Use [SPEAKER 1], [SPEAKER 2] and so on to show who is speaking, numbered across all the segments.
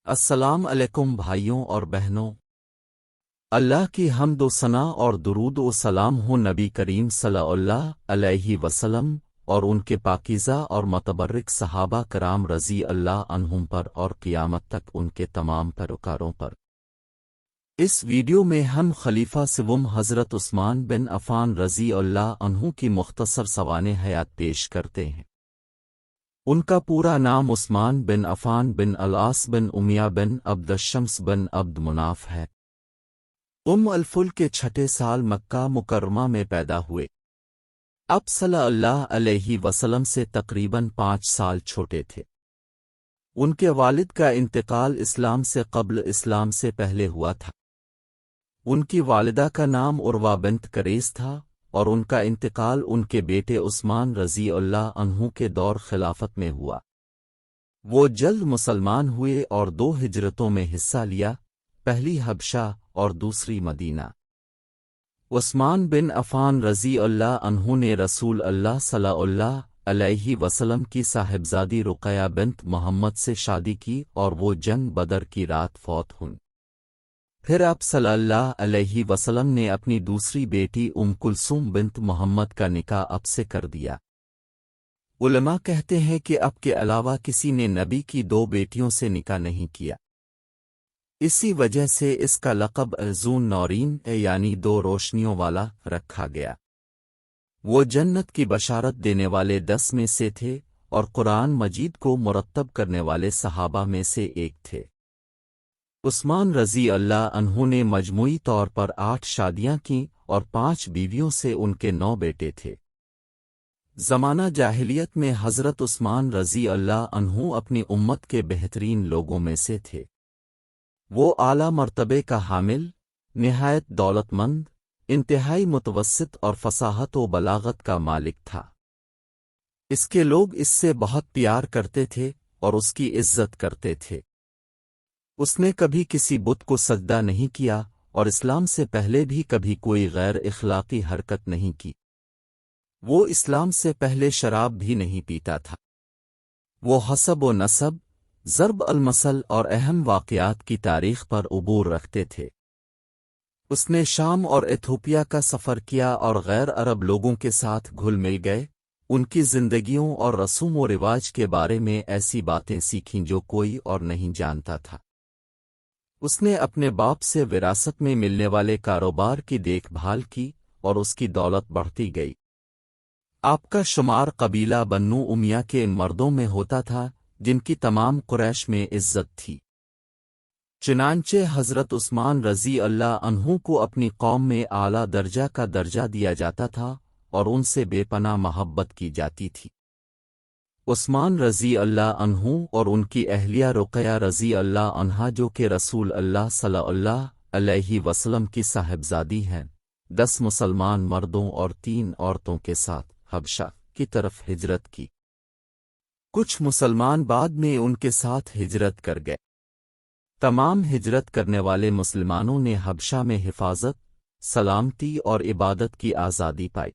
[SPEAKER 1] السلام علیکم بھائیوں اور بہنوں، اللہ کی حمد و ثنا اور درود و سلام ہو نبی کریم صلی اللہ علیہ وسلم اور ان کے پاکیزہ اور متبرک صحابہ کرام رضی اللہ عنہم پر اور قیامت تک ان کے تمام پیروکاروں پر۔ اس ویڈیو میں ہم خلیفہ سوم حضرت عثمان بن عفان رضی اللہ عنہ کی مختصر سوانح حیات پیش کرتے ہیں۔ ان کا پورا نام عثمان بن عفان بن العاص بن امیہ بن عبد الشمس بن عبد مناف ہے۔ الفل کے چھٹے سال مکہ مکرمہ میں پیدا ہوئے۔ اب صلی اللہ علیہ وسلم سے تقریباً 5 سال چھوٹے تھے۔ ان کے والد کا انتقال اسلام سے قبل اسلام سے پہلے ہوا تھا۔ ان کی والدہ کا نام عروہ بنت کریز تھا اور ان کا انتقال ان کے بیٹے عثمان رضی اللہ عنہ کے دور خلافت میں ہوا۔ وہ جلد مسلمان ہوئے اور 2 ہجرتوں میں حصہ لیا، پہلی حبشہ اور دوسری مدینہ۔ عثمان بن عفان رضی اللہ عنہ نے رسول اللہ صلی اللہ علیہ وسلم کی صاحبزادی رقیہ بنت محمد سے شادی کی اور وہ جنگ بدر کی رات فوت ہوئیں۔ پھر آپ صلی اللہ علیہ وسلم نے اپنی دوسری بیٹی کلثوم بنت محمد کا نکاح اب سے کر دیا۔ علماء کہتے ہیں کہ اب کے علاوہ کسی نے نبی کی 2 بیٹیوں سے نکاح نہیں کیا، اسی وجہ سے اس کا لقب ذو نورین یعنی 2 روشنیوں والا رکھا گیا۔ وہ جنت کی بشارت دینے والے 10 میں سے تھے اور قرآن مجید کو مرتب کرنے والے صحابہ میں سے ایک تھے۔ عثمان رضی اللہ عنہ نے مجموعی طور پر 8 شادیاں کیں اور 5 بیویوں سے ان کے 9 بیٹے تھے۔ زمانہ جاہلیت میں حضرت عثمان رضی اللہ عنہ اپنی امت کے بہترین لوگوں میں سے تھے۔ وہ اعلیٰ مرتبے کا حامل، نہایت دولت مند، انتہائی متوسط اور فصاحت و بلاغت کا مالک تھا۔ اس کے لوگ اس سے بہت پیار کرتے تھے اور اس کی عزت کرتے تھے۔ اس نے کبھی کسی بت کو سجدہ نہیں کیا اور اسلام سے پہلے بھی کبھی کوئی غیر اخلاقی حرکت نہیں کی۔ وہ اسلام سے پہلے شراب بھی نہیں پیتا تھا۔ وہ حسب و نسب، ضرب المثل اور اہم واقعات کی تاریخ پر عبور رکھتے تھے۔ اس نے شام اور ایتھوپیا کا سفر کیا اور غیر عرب لوگوں کے ساتھ گھل مل گئے، ان کی زندگیوں اور رسوم و رواج کے بارے میں ایسی باتیں سیکھیں جو کوئی اور نہیں جانتا تھا۔ اس نے اپنے باپ سے وراثت میں ملنے والے کاروبار کی دیکھ بھال کی اور اس کی دولت بڑھتی گئی۔ آپ کا شمار قبیلہ بنو امیہ کے ان مردوں میں ہوتا تھا جن کی تمام قریش میں عزت تھی۔ چنانچہ حضرت عثمان رضی اللہ عنہ کو اپنی قوم میں اعلیٰ درجہ کا درجہ دیا جاتا تھا اور ان سے بے پناہ محبت کی جاتی تھی۔ عثمان رضی اللہ عنہ اور ان کی اہلیہ رقیہ رضی اللہ عنہا جو کہ رسول اللہ صلی اللہ علیہ وسلم کی صاحبزادی ہیں، 10 مسلمان مردوں اور 3 عورتوں کے ساتھ حبشہ کی طرف ہجرت کی۔ کچھ مسلمان بعد میں ان کے ساتھ ہجرت کر گئے۔ تمام ہجرت کرنے والے مسلمانوں نے حبشہ میں حفاظت، سلامتی اور عبادت کی آزادی پائی۔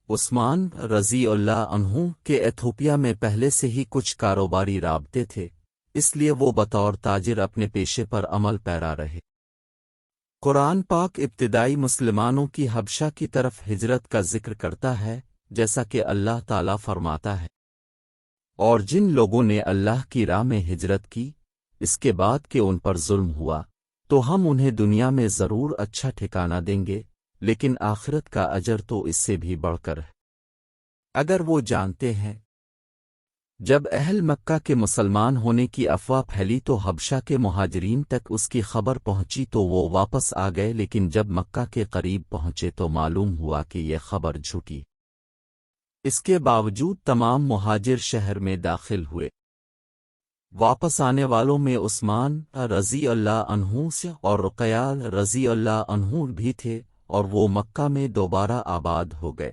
[SPEAKER 1] عثمان رضی اللہ عنہ کے ایتھوپیا میں پہلے سے ہی کچھ کاروباری رابطے تھے، اس لیے وہ بطور تاجر اپنے پیشے پر عمل پیرا رہے۔ قرآن پاک ابتدائی مسلمانوں کی حبشہ کی طرف ہجرت کا ذکر کرتا ہے، جیسا کہ اللہ تعالیٰ فرماتا ہے، اور جن لوگوں نے اللہ کی راہ میں ہجرت کی اس کے بعد کہ ان پر ظلم ہوا تو ہم انہیں دنیا میں ضرور اچھا ٹھکانہ دیں گے، لیکن آخرت کا اجر تو اس سے بھی بڑھ کر ہے، اگر وہ جانتے ہیں۔ جب اہل مکہ کے مسلمان ہونے کی افواہ پھیلی تو حبشہ کے مہاجرین تک اس کی خبر پہنچی تو وہ واپس آ گئے، لیکن جب مکہ کے قریب پہنچے تو معلوم ہوا کہ یہ خبر جھوٹی۔ اس کے باوجود تمام مہاجر شہر میں داخل ہوئے۔ واپس آنے والوں میں عثمان رضی اللہ عنہ سے اور رقیہ رضی اللہ عنہ بھی تھے اور وہ مکہ میں دوبارہ آباد ہو گئے۔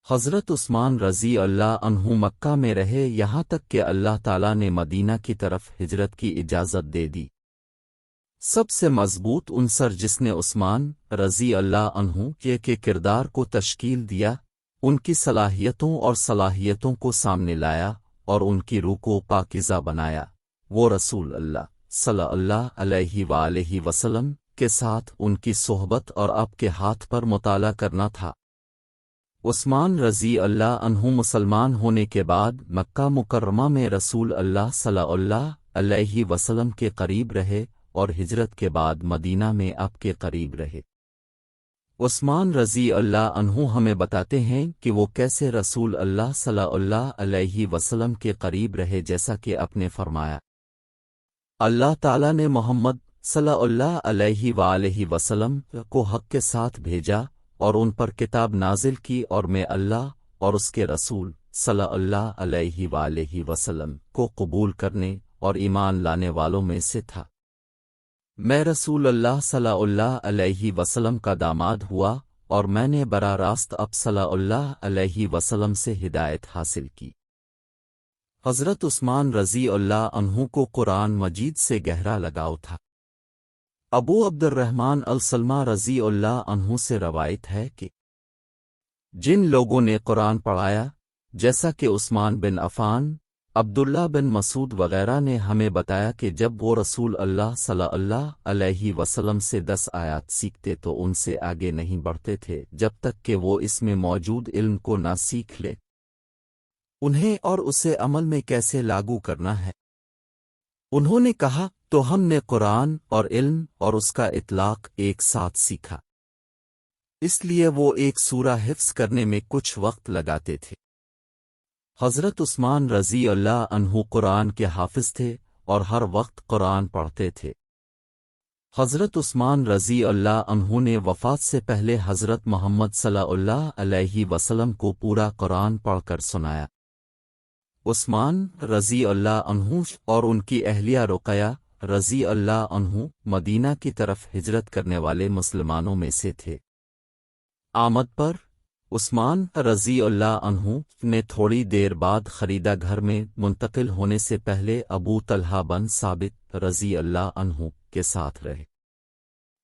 [SPEAKER 1] حضرت عثمان رضی اللہ عنہ مکہ میں رہے یہاں تک کہ اللہ تعالیٰ نے مدینہ کی طرف ہجرت کی اجازت دے دی۔ سب سے مضبوط عنصر جس نے عثمان رضی اللہ عنہ کے کردار کو تشکیل دیا، ان کی صلاحیتوں کو سامنے لایا اور ان کی روح کو پاکیزہ بنایا، وہ رسول اللہ صلی اللہ علیہ وآلہ وسلم کے ساتھ ان کی صحبت اور آپ کے ہاتھ پر مطالعہ کرنا تھا۔ عثمان رضی اللہ عنہ مسلمان ہونے کے بعد مکہ مکرمہ میں رسول اللہ صلی اللہ علیہ وسلم کے قریب رہے اور ہجرت کے بعد مدینہ میں آپ کے قریب رہے۔ عثمان رضی اللہ عنہ ہمیں بتاتے ہیں کہ وہ کیسے رسول اللہ صلی اللہ علیہ وسلم کے قریب رہے، جیسا کہ آپ نے فرمایا، اللہ تعالیٰ نے محمد صلی اللہ علیہ وآلہ وسلم کو حق کے ساتھ بھیجا اور ان پر کتاب نازل کی، اور میں اللہ اور اس کے رسول صلی اللہ علیہ وآلہ وسلم کو قبول کرنے اور ایمان لانے والوں میں سے تھا۔ میں رسول اللہ صلی اللہ علیہ وسلم کا داماد ہوا اور میں نے براہ راست اب صلی اللہ علیہ وسلم سے ہدایت حاصل کی۔ حضرت عثمان رضی اللہ عنہ کو قرآن مجید سے گہرا لگاؤ تھا۔ ابو عبد الرحمن السلمہ رضی اللہ عنہ سے روایت ہے کہ جن لوگوں نے قرآن پڑھایا، جیسا کہ عثمان بن عفان، عبداللہ بن مسعود وغیرہ نے ہمیں بتایا کہ جب وہ رسول اللہ صلی اللہ علیہ وسلم سے 10 آیات سیکھتے تو ان سے آگے نہیں بڑھتے تھے جب تک کہ وہ اس میں موجود علم کو نہ سیکھ لے، انہیں اور اسے عمل میں کیسے لاگو کرنا ہے۔ انہوں نے کہا تو ہم نے قرآن اور علم اور اس کا اطلاق ایک ساتھ سیکھا، اس لیے وہ ایک سورہ حفظ کرنے میں کچھ وقت لگاتے تھے۔ حضرت عثمان رضی اللہ عنہ قرآن کے حافظ تھے اور ہر وقت قرآن پڑھتے تھے۔ حضرت عثمان رضی اللہ عنہ نے وفات سے پہلے حضرت محمد صلی اللہ علیہ وسلم کو پورا قرآن پڑھ کر سنایا۔ عثمان رضی اللہ عنہ اور ان کی اہلیہ رقیہ رضی اللہ عنہ مدینہ کی طرف ہجرت کرنے والے مسلمانوں میں سے تھے۔ آمد پر عثمان رضی اللہ عنہ نے تھوڑی دیر بعد خریدا گھر میں منتقل ہونے سے پہلے ابو طلحہ بن ثابت رضی اللہ عنہ کے ساتھ رہے۔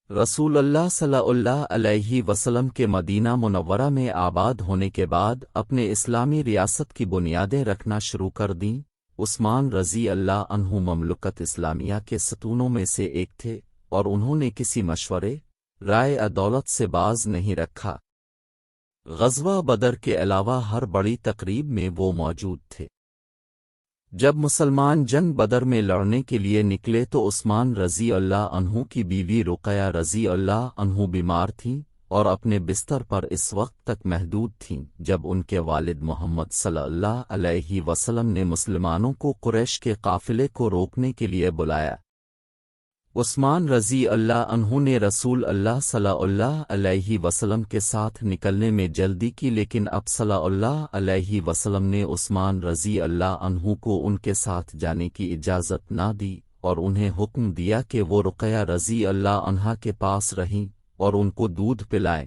[SPEAKER 1] رسول اللہ صلی اللہ علیہ وسلم کے مدینہ منورہ میں آباد ہونے کے بعد اپنے اسلامی ریاست کی بنیادیں رکھنا شروع کر دیں۔ عثمان رضی اللہ عنہ مملکت اسلامیہ کے ستونوں میں سے ایک تھے اور انہوں نے کسی مشورے، رائے دولت سے باز نہیں رکھا۔ غزوہ بدر کے علاوہ ہر بڑی تقریب میں وہ موجود تھے۔ جب مسلمان جنگ بدر میں لڑنے کے لیے نکلے تو عثمان رضی اللہ عنہ کی بیوی رقیہ رضی اللہ عنہ بیمار تھیں اور اپنے بستر پر اس وقت تک محدود تھیں جب ان کے والد محمد صلی اللہ علیہ وسلم نے مسلمانوں کو قریش کے قافلے کو روکنے کے لیے بلایا۔ عثمان رضی اللہ عنہ نے رسول اللہ صلی اللہ علیہ وسلم کے ساتھ نکلنے میں جلدی کی، لیکن اب صلی اللہ علیہ وسلم نے عثمان رضی اللہ عنہ کو ان کے ساتھ جانے کی اجازت نہ دی اور انہیں حکم دیا کہ وہ رقیہ رضی اللہ عنہا کے پاس رہیں اور ان کو دودھ پلائیں۔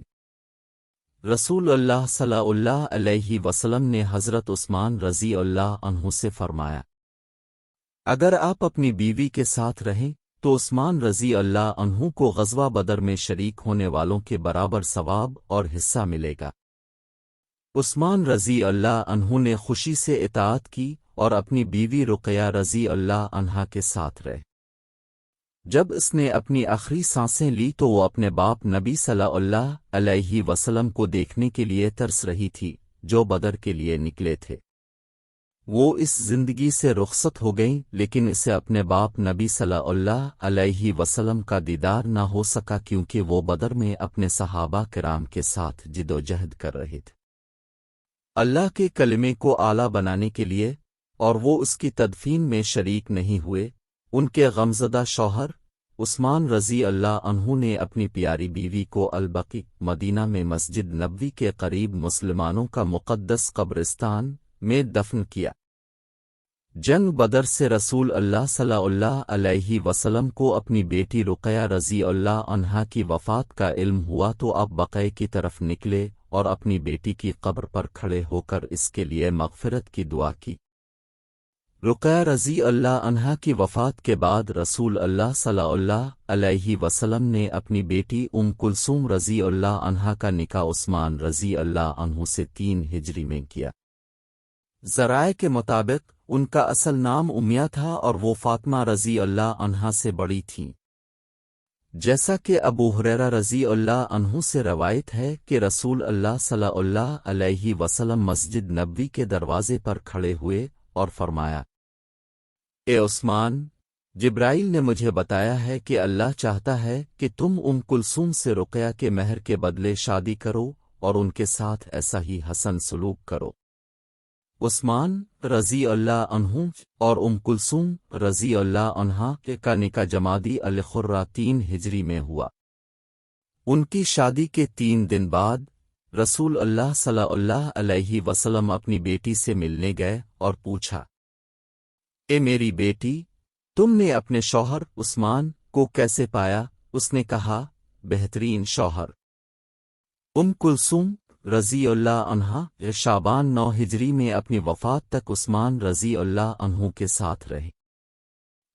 [SPEAKER 1] رسول اللہ صلی اللہ علیہ وسلم نے حضرت عثمان رضی اللہ عنہ سے فرمایا، اگر آپ اپنی بیوی کے ساتھ رہیں تو عثمان رضی اللہ عنہ کو غزوہ بدر میں شریک ہونے والوں کے برابر ثواب اور حصہ ملے گا۔ عثمان رضی اللہ عنہ نے خوشی سے اطاعت کی اور اپنی بیوی رقیہ رضی اللہ عنہا کے ساتھ رہے۔ جب اس نے اپنی آخری سانسیں لی تو وہ اپنے باپ نبی صلی اللہ علیہ وسلم کو دیکھنے کے لیے ترس رہی تھی جو بدر کے لیے نکلے تھے۔ وہ اس زندگی سے رخصت ہو گئیں، لیکن اسے اپنے باپ نبی صلی اللہ علیہ وسلم کا دیدار نہ ہو سکا کیونکہ وہ بدر میں اپنے صحابہ کرام کے ساتھ جد و جہد کر رہے تھے اللہ کے کلمے کو اعلیٰ بنانے کے لیے، اور وہ اس کی تدفین میں شریک نہیں ہوئے۔ ان کے غمزدہ شوہر عثمان رضی اللہ عنہ نے اپنی پیاری بیوی کو البقیع مدینہ میں مسجد نبوی کے قریب مسلمانوں کا مقدس قبرستان میں دفن کیا۔ جنگ بدر سے رسول اللہ صلی اللہ علیہ وسلم کو اپنی بیٹی رقیہ رضی اللہ عنہا کی وفات کا علم ہوا تو آپ بقیع کی طرف نکلے اور اپنی بیٹی کی قبر پر کھڑے ہو کر اس کے لیے مغفرت کی دعا کی۔ رقیہ رضی اللہ عنہا کی وفات کے بعد رسول اللہ صلی اللہ علیہ وسلم نے اپنی بیٹی ام کلثوم رضی اللہ عنہا کا نکاح عثمان رضی اللہ عنہ سے 3 ہجری میں کیا۔ ذرائع کے مطابق ان کا اصل نام امیہ تھا اور وہ فاطمہ رضی اللہ عنہا سے بڑی تھیں۔ جیسا کہ ابو ہریرہ رضی اللہ عنہ سے روایت ہے کہ رسول اللہ صلی اللہ علیہ وسلم مسجد نبوی کے دروازے پر کھڑے ہوئے اور فرمایا، اے عثمان، جبرائیل نے مجھے بتایا ہے کہ اللہ چاہتا ہے کہ تم کلثوم سے رقیہ کے مہر کے بدلے شادی کرو اور ان کے ساتھ ایسا ہی حسن سلوک کرو۔ عثمان رضی اللہ عنہ اور کلثوم رضی اللہ عنہا کا نکاح جمادی الخرہ 3 ہجری میں ہوا۔ ان کی شادی کے 3 دن بعد رسول اللہ صلی اللہ علیہ وسلم اپنی بیٹی سے ملنے گئے اور پوچھا، اے میری بیٹی، تم نے اپنے شوہر عثمان کو کیسے پایا؟ اس نے کہا، بہترین شوہر۔ کلثوم رضی اللہ عنہا شعبان 9 ہجری میں اپنی وفات تک عثمان رضی اللہ عنہ کے ساتھ رہی۔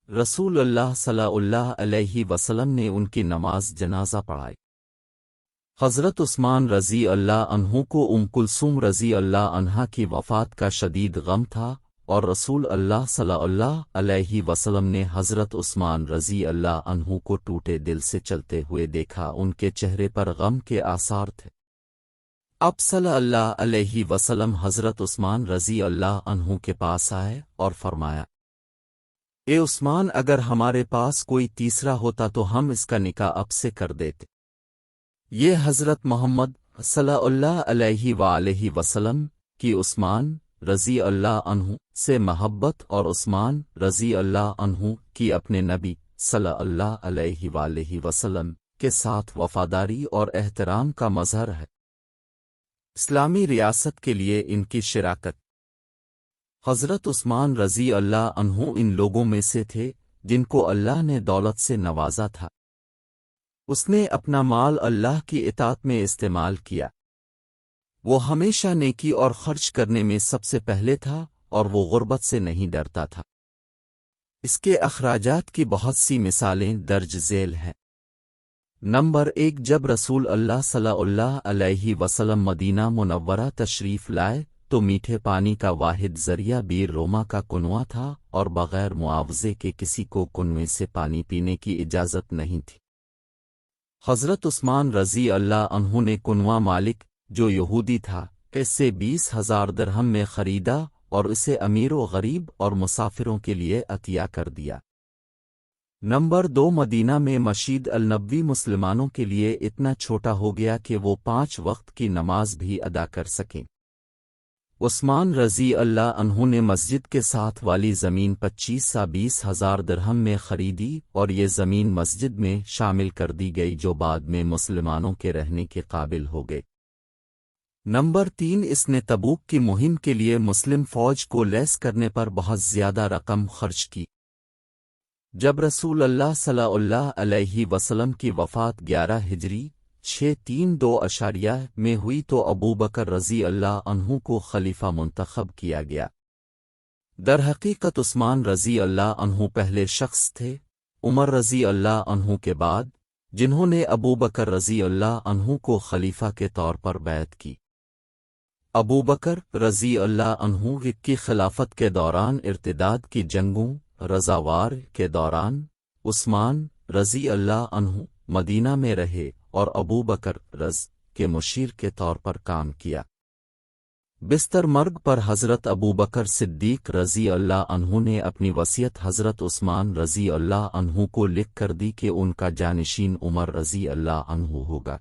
[SPEAKER 1] رسول اللہ صلی اللہ علیہ وسلم نے ان کی نماز جنازہ پڑھائی۔ حضرت عثمان رضی اللہ عنہ کو کلثوم رضی اللہ عنہا کی وفات کا شدید غم تھا، اور رسول اللہ صلی اللہ علیہ وسلم نے حضرت عثمان رضی اللہ عنہ کو ٹوٹے دل سے چلتے ہوئے دیکھا۔ ان کے چہرے پر غم کے آثار تھے۔ اب صلی اللہ علیہ وسلم حضرت عثمان رضی اللہ عنہ کے پاس آئے اور فرمایا، اے عثمان، اگر ہمارے پاس کوئی تیسرا ہوتا تو ہم اس کا نکاح اب سے کر دیتے۔ یہ حضرت محمد صلی اللہ علیہ وآلہ وسلم کی عثمان رضی اللہ عنہ سے محبت اور عثمان رضی اللہ عنہ کی اپنے نبی صلی اللہ علیہ وآلہ وسلم کے ساتھ وفاداری اور احترام کا مظہر ہے۔ اسلامی ریاست کے لیے ان کی شراکت۔ حضرت عثمان رضی اللہ عنہ ان لوگوں میں سے تھے جن کو اللہ نے دولت سے نوازا تھا۔ اس نے اپنا مال اللہ کی اطاعت میں استعمال کیا۔ وہ ہمیشہ نیکی اور خرچ کرنے میں سب سے پہلے تھا اور وہ غربت سے نہیں ڈرتا تھا۔ اس کے اخراجات کی بہت سی مثالیں درج ذیل ہیں۔ نمبر 1، جب رسول اللہ صلی اللہ علیہ وسلم مدینہ منورہ تشریف لائے تو میٹھے پانی کا واحد ذریعہ بیر روما کا کنواں تھا اور بغیر معاوضے کے کسی کو کنویں سے پانی پینے کی اجازت نہیں تھی۔ حضرت عثمان رضی اللہ عنہ نے کنواں مالک جو یہودی تھا اس سے 20,000 درہم میں خریدا اور اسے امیر و غریب اور مسافروں کے لیے عطیہ کر دیا۔ نمبر 2، مدینہ میں مسجد النبوی مسلمانوں کے لیے اتنا چھوٹا ہو گیا کہ وہ 5 وقت کی نماز بھی ادا کر سکیں۔ عثمان رضی اللہ عنہ نے مسجد کے ساتھ والی زمین 25 سے 20,000 درہم میں خریدی اور یہ زمین مسجد میں شامل کر دی گئی جو بعد میں مسلمانوں کے رہنے کے قابل ہو گئے۔ نمبر 3، اس نے تبوک کی مہم کے لیے مسلم فوج کو لیس کرنے پر بہت زیادہ رقم خرچ کی۔ جب رسول اللہ صلی اللہ علیہ وسلم کی وفات 11 ہجری 632 میں ہوئی تو ابو بکر رضی اللہ عنہ کو خلیفہ منتخب کیا گیا۔ درحقیقت عثمان رضی اللہ عنہ پہلے شخص تھے عمر رضی اللہ عنہ کے بعد جنہوں نے ابو بکر رضی اللہ عنہ کو خلیفہ کے طور پر بیعت کی۔ ابو بکر رضی اللہ عنہ کی خلافت کے دوران ارتداد کی جنگوں رضاوار کے دوران عثمان رضی اللہ عنہ مدینہ میں رہے اور ابو بکر کے مشیر کے طور پر کام کیا۔ بستر مرگ پر حضرت ابو بکر صدیق رضی اللہ عنہ نے اپنی وصیت حضرت عثمان رضی اللہ عنہ کو لکھ کر دی کہ ان کا جانشین عمر رضی اللہ عنہ ہوگا۔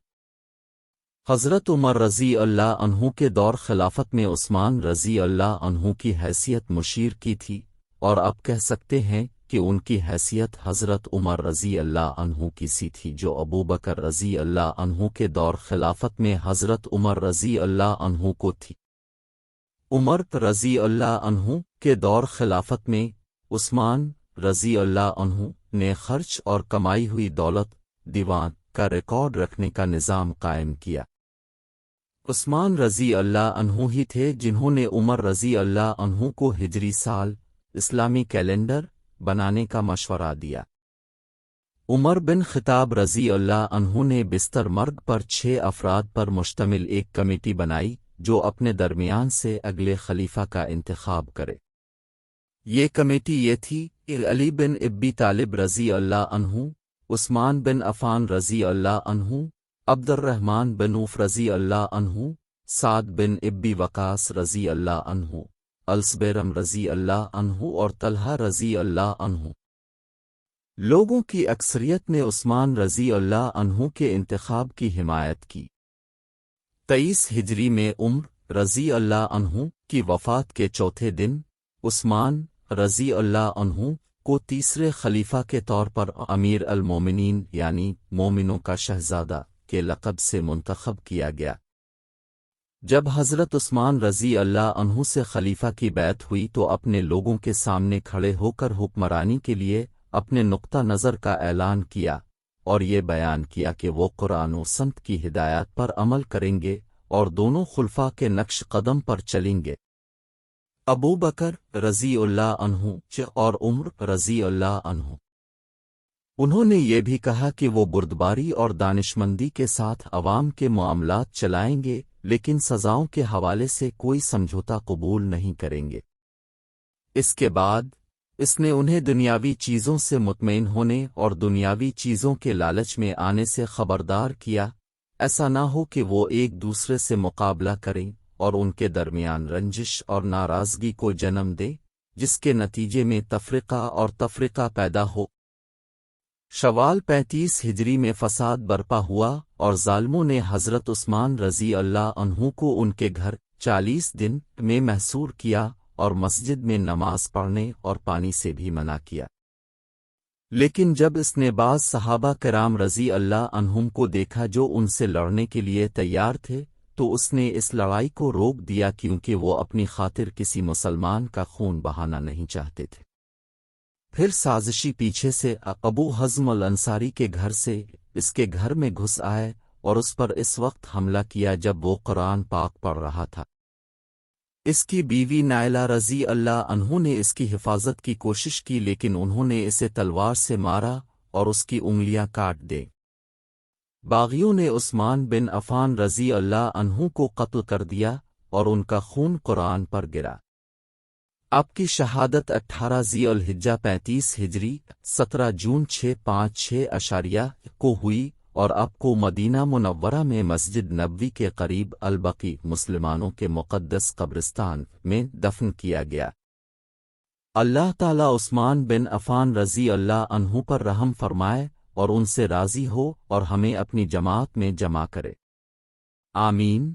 [SPEAKER 1] حضرت عمر رضی اللہ عنہ کے دور خلافت میں عثمان رضی اللہ عنہ کی حیثیت مشیر کی تھی، اور اب کہہ سکتے ہیں کہ ان کی حیثیت حضرت عمر رضی اللہ عنہ کی سی تھی جو ابو بکر رضی اللہ عنہ کے دور خلافت میں حضرت عمر رضی اللہ عنہ کو تھی۔ عمر رضی اللہ عنہ کے دور خلافت میں عثمان رضی اللہ عنہ نے خرچ اور کمائی ہوئی دولت دیوان کا ریکارڈ رکھنے کا نظام قائم کیا۔ عثمان رضی اللہ عنہ ہی تھے جنہوں نے عمر رضی اللہ عنہ کو ہجری سال اسلامی کیلنڈر بنانے کا مشورہ دیا۔ عمر بن خطاب رضی اللہ عنہ نے بستر مرگ پر 6 افراد پر مشتمل ایک کمیٹی بنائی جو اپنے درمیان سے اگلے خلیفہ کا انتخاب کرے۔ یہ کمیٹی یہ تھی کہ علی بن ابی طالب رضی اللہ عنہ، عثمان بن عفان رضی اللہ عنہ، عبد الرحمن بن عوف رضی اللہ عنہ، سعد بن ابی وقاص رضی اللہ عنہ، الزبیرم رضی اللہ عنہ اور طلحہ رضی اللہ عنہ۔ لوگوں کی اکثریت نے عثمان رضی اللہ عنہ کے انتخاب کی حمایت کی۔ 23 ہجری میں عمر رضی اللہ عنہ کی وفات کے چوتھے دن عثمان رضی اللہ عنہ کو تیسرے خلیفہ کے طور پر امیر المومنین یعنی مومنوں کا شہزادہ کے لقب سے منتخب کیا گیا۔ جب حضرت عثمان رضی اللہ عنہ سے خلیفہ کی بیعت ہوئی تو اپنے لوگوں کے سامنے کھڑے ہو کر حکمرانی کے لیے اپنے نقطہ نظر کا اعلان کیا اور یہ بیان کیا کہ وہ قرآن و سنت کی ہدایات پر عمل کریں گے اور دونوں خلفاء کے نقش قدم پر چلیں گے، ابو بکر رضی اللہ عنہ اور عمر رضی اللہ عنہ۔ انہوں نے یہ بھی کہا کہ وہ بردباری اور دانشمندی کے ساتھ عوام کے معاملات چلائیں گے لیکن سزاؤں کے حوالے سے کوئی سمجھوتا قبول نہیں کریں گے۔ اس کے بعد اس نے انہیں دنیاوی چیزوں سے مطمئن ہونے اور دنیاوی چیزوں کے لالچ میں آنے سے خبردار کیا، ایسا نہ ہو کہ وہ ایک دوسرے سے مقابلہ کریں اور ان کے درمیان رنجش اور ناراضگی کو جنم دے جس کے نتیجے میں تفرقہ پیدا ہو۔ شوال 35 ہجری میں فساد برپا ہوا اور ظالموں نے حضرت عثمان رضی اللہ عنہ کو ان کے گھر 40 دن میں محصور کیا اور مسجد میں نماز پڑھنے اور پانی سے بھی منع کیا۔ لیکن جب اس نے بعض صحابہ کرام رضی اللہ عنہم کو دیکھا جو ان سے لڑنے کے لیے تیار تھے تو اس نے اس لڑائی کو روک دیا کیونکہ وہ اپنی خاطر کسی مسلمان کا خون بہانا نہیں چاہتے تھے۔ پھر سازشی پیچھے سے ابو حزم الانصاری کے گھر سے اس کے گھر میں گھس آئے اور اس پر اس وقت حملہ کیا جب وہ قرآن پاک پڑھ رہا تھا۔ اس کی بیوی نائلہ رضی اللہ عنہ نے اس کی حفاظت کی کوشش کی لیکن انہوں نے اسے تلوار سے مارا اور اس کی انگلیاں کاٹ دیں۔ باغیوں نے عثمان بن عفان رضی اللہ عنہ کو قتل کر دیا اور ان کا خون قرآن پر گرا۔ آپ کی شہادت 18 ذی الحجہ 35 ہجری 17 جون 656 کو ہوئی اور آپ کو مدینہ منورہ میں مسجد نبوی کے قریب البقیع مسلمانوں کے مقدس قبرستان میں دفن کیا گیا۔ اللہ تعالیٰ عثمان بن عفان رضی اللہ عنہ پر رحم فرمائے اور ان سے راضی ہو اور ہمیں اپنی جماعت میں جمع کرے، آمین۔